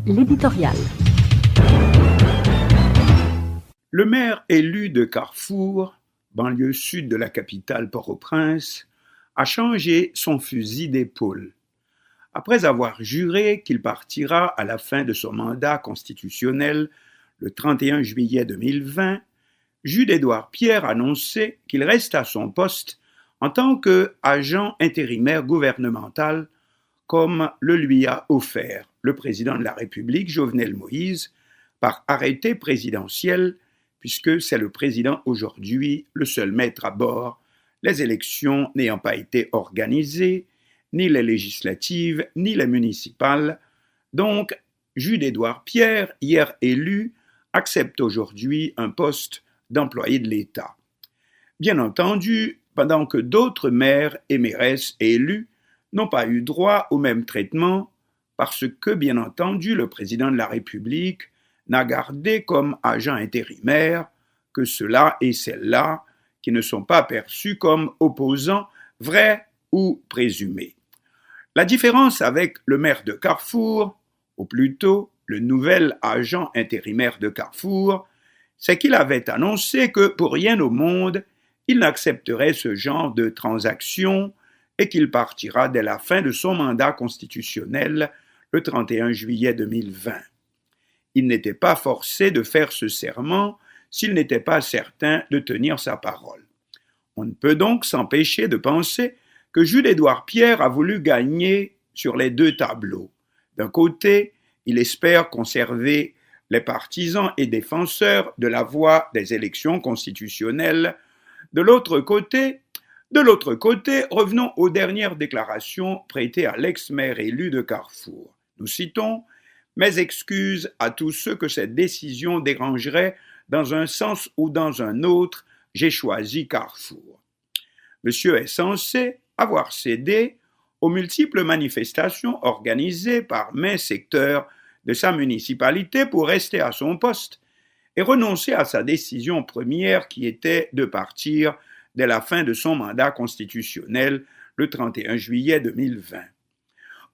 L'éditorial. Le maire élu de Carrefour, banlieue sud de la capitale Port-au-Prince, a changé son fusil d'épaule. Après avoir juré qu'il partira à la fin de son mandat constitutionnel le 31 juillet 2020, Jules-Édouard Pierre a annoncé qu'il reste à son poste en tant qu'agent intérimaire gouvernemental, comme le lui a offert le président de la République, Jovenel Moïse, par arrêté présidentiel, puisque c'est le président aujourd'hui le seul maître à bord, les élections n'ayant pas été organisées, ni les législatives, ni les municipales. Donc, Jules-Édouard Pierre, hier élu, accepte aujourd'hui un poste d'employé de l'État. Bien entendu, pendant que d'autres maires et mairesses élus n'ont pas eu droit au même traitement, parce que, bien entendu, le président de la République n'a gardé comme agent intérimaire que ceux-là et celles-là qui ne sont pas perçus comme opposants vrais ou présumés. La différence avec le maire de Carrefour, ou plutôt le nouvel agent intérimaire de Carrefour, c'est qu'il avait annoncé que pour rien au monde, il n'accepterait ce genre de transaction et qu'il partira dès la fin de son mandat constitutionnel le 31 juillet 2020. Il n'était pas forcé de faire ce serment s'il n'était pas certain de tenir sa parole. On ne peut donc s'empêcher de penser que Jules-Édouard Pierre a voulu gagner sur les deux tableaux. D'un côté, il espère conserver les partisans et défenseurs de la voie des élections constitutionnelles. De l'autre côté, revenons aux dernières déclarations prêtées à l'ex-maire élu de Carrefour. Nous citons « Mes excuses à tous ceux que cette décision dérangerait dans un sens ou dans un autre, j'ai choisi Carrefour. » Monsieur est censé avoir cédé aux multiples manifestations organisées par maints secteurs de sa municipalité pour rester à son poste et renoncer à sa décision première qui était de partir dès la fin de son mandat constitutionnel le 31 juillet 2020.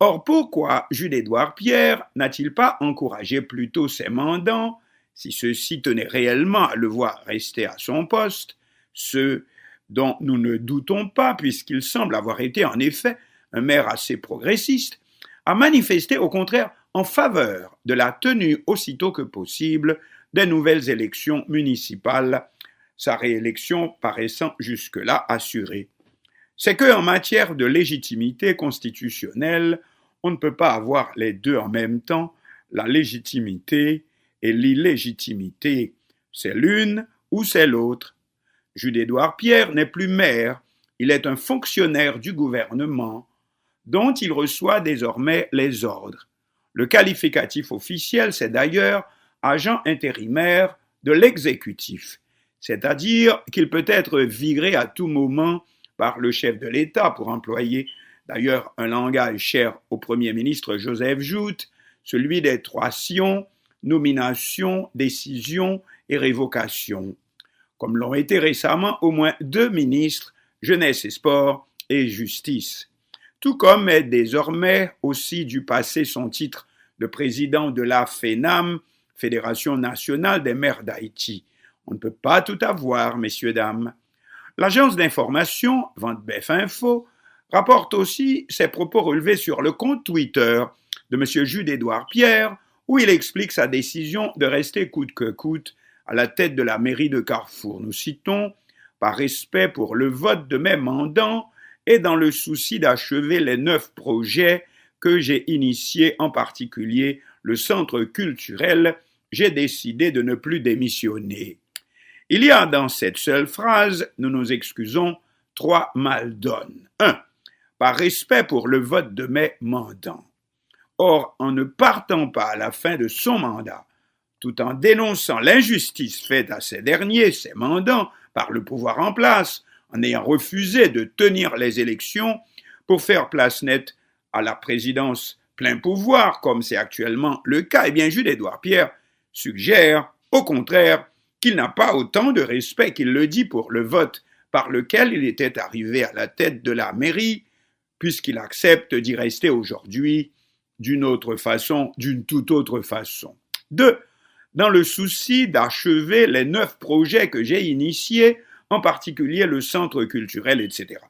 Or, pourquoi Jules-Édouard Pierre n'a-t-il pas encouragé plutôt ses mandants, si ceux-ci tenaient réellement à le voir rester à son poste, ceux dont nous ne doutons pas, puisqu'il semble avoir été en effet un maire assez progressiste, à manifester au contraire en faveur de la tenue aussitôt que possible des nouvelles élections municipales, sa réélection paraissant jusque-là assurée. C'est qu'en matière de légitimité constitutionnelle, on ne peut pas avoir les deux en même temps, la légitimité et l'illégitimité. C'est l'une ou c'est l'autre. Jules-Édouard Pierre n'est plus maire, il est un fonctionnaire du gouvernement dont il reçoit désormais les ordres. Le qualificatif officiel, c'est d'ailleurs agent intérimaire de l'exécutif, c'est-à-dire qu'il peut être viré à tout moment par le chef de l'État, pour employer d'ailleurs un langage cher au Premier ministre Joseph Joute, celui des trois sions, nomination, décision et révocation, comme l'ont été récemment au moins 2 ministres, Jeunesse et Sport et Justice. Tout comme est désormais aussi du passé son titre de président de la FENAM, Fédération nationale des maires d'Haïti. On ne peut pas tout avoir, messieurs, dames. L'agence d'information, Ventebef Info, rapporte aussi ses propos relevés sur le compte Twitter de M. Jules-Édouard Pierre, où il explique sa décision de rester coûte que coûte à la tête de la mairie de Carrefour. Nous citons « Par respect pour le vote de mes mandants et dans le souci d'achever les 9 projets que j'ai initiés, en particulier le centre culturel, j'ai décidé de ne plus démissionner. » Il y a dans cette seule phrase, nous nous excusons, 3 mal-donnes. 1. Par respect pour le vote de mes mandants. Or, en ne partant pas à la fin de son mandat, tout en dénonçant l'injustice faite à ces derniers, ses mandants, par le pouvoir en place, en ayant refusé de tenir les élections pour faire place nette à la présidence plein pouvoir, comme c'est actuellement le cas, eh bien Jules-Édouard Pierre suggère, au contraire, qu'il n'a pas autant de respect qu'il le dit pour le vote par lequel il était arrivé à la tête de la mairie, puisqu'il accepte d'y rester aujourd'hui d'une autre façon, d'une toute autre façon. 2. Dans le souci d'achever les 9 projets que j'ai initiés, en particulier le centre culturel, etc.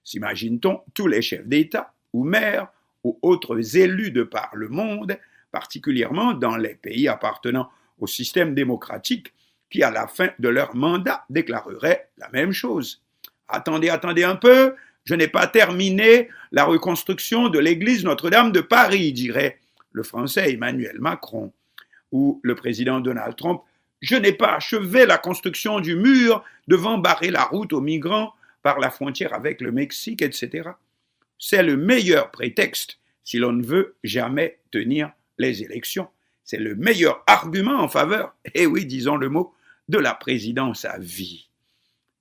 S'imagine-t-on tous les chefs d'État ou maires ou autres élus de par le monde, particulièrement dans les pays appartenant au système démocratique, qui à la fin de leur mandat déclareraient la même chose. Attendez un peu, je n'ai pas terminé la reconstruction de l'église Notre-Dame de Paris, dirait le français Emmanuel Macron, ou le président Donald Trump. Je n'ai pas achevé la construction du mur devant barrer la route aux migrants par la frontière avec le Mexique, etc. C'est le meilleur prétexte si l'on ne veut jamais tenir les élections. C'est le meilleur argument en faveur, et oui, disons le mot, de la présidence à vie.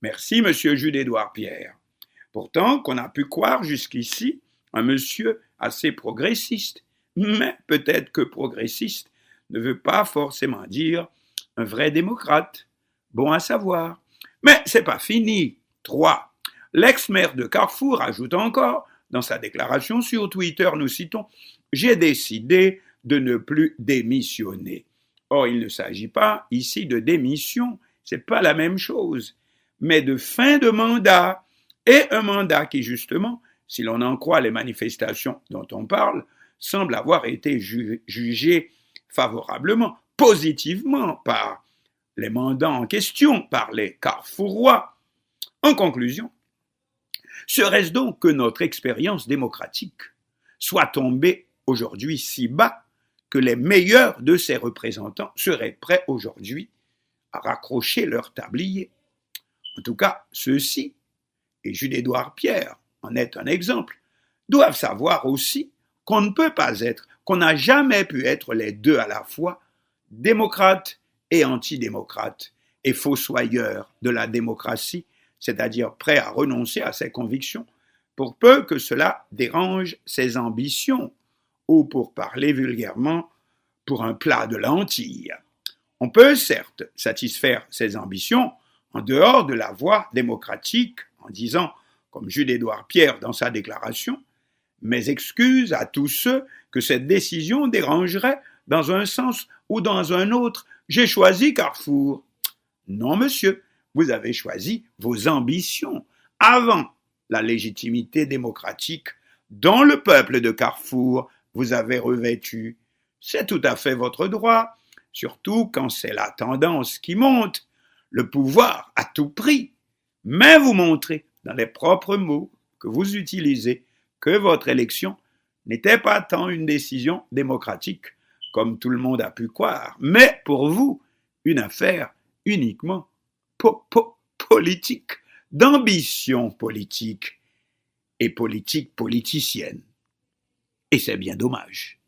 Merci, monsieur Jules-Édouard Pierre. Pourtant, qu'on a pu croire jusqu'ici un monsieur assez progressiste, mais peut-être que progressiste ne veut pas forcément dire un vrai démocrate. Bon à savoir. Mais c'est pas fini. 3. L'ex-maire de Carrefour ajoute encore, dans sa déclaration sur Twitter, nous citons, « J'ai décidé de ne plus démissionner ». Or, il ne s'agit pas ici de démission, c'est pas la même chose, mais de fin de mandat, et un mandat qui, justement, si l'on en croit les manifestations dont on parle, semble avoir été jugé favorablement, positivement par les mandants en question, par les Carrefourois. En conclusion, serait-ce donc que notre expérience démocratique soit tombée aujourd'hui si bas que les meilleurs de ses représentants seraient prêts aujourd'hui à raccrocher leur tablier? En tout cas, ceux-ci, et Jules-Édouard Pierre en est un exemple, doivent savoir aussi qu'on ne peut pas être, qu'on n'a jamais pu être les deux à la fois, démocrate et antidémocrate, et fossoyeur de la démocratie, c'est-à-dire prêt à renoncer à ses convictions, pour peu que cela dérange ses ambitions, ou pour parler vulgairement, pour un plat de lentilles. On peut certes satisfaire ses ambitions en dehors de la voie démocratique, en disant, comme Jules-Édouard Pierre dans sa déclaration, « Mes excuses à tous ceux que cette décision dérangerait dans un sens ou dans un autre. J'ai choisi Carrefour. » Non, monsieur, vous avez choisi vos ambitions avant la légitimité démocratique dont le peuple de Carrefour vous avez revêtu. C'est tout à fait votre droit, surtout quand c'est la tendance qui monte, le pouvoir à tout prix. Mais vous montrez, dans les propres mots que vous utilisez, que votre élection n'était pas tant une décision démocratique, comme tout le monde a pu croire, mais pour vous, une affaire uniquement politique, d'ambition politique et politique politicienne. Et c'est bien dommage.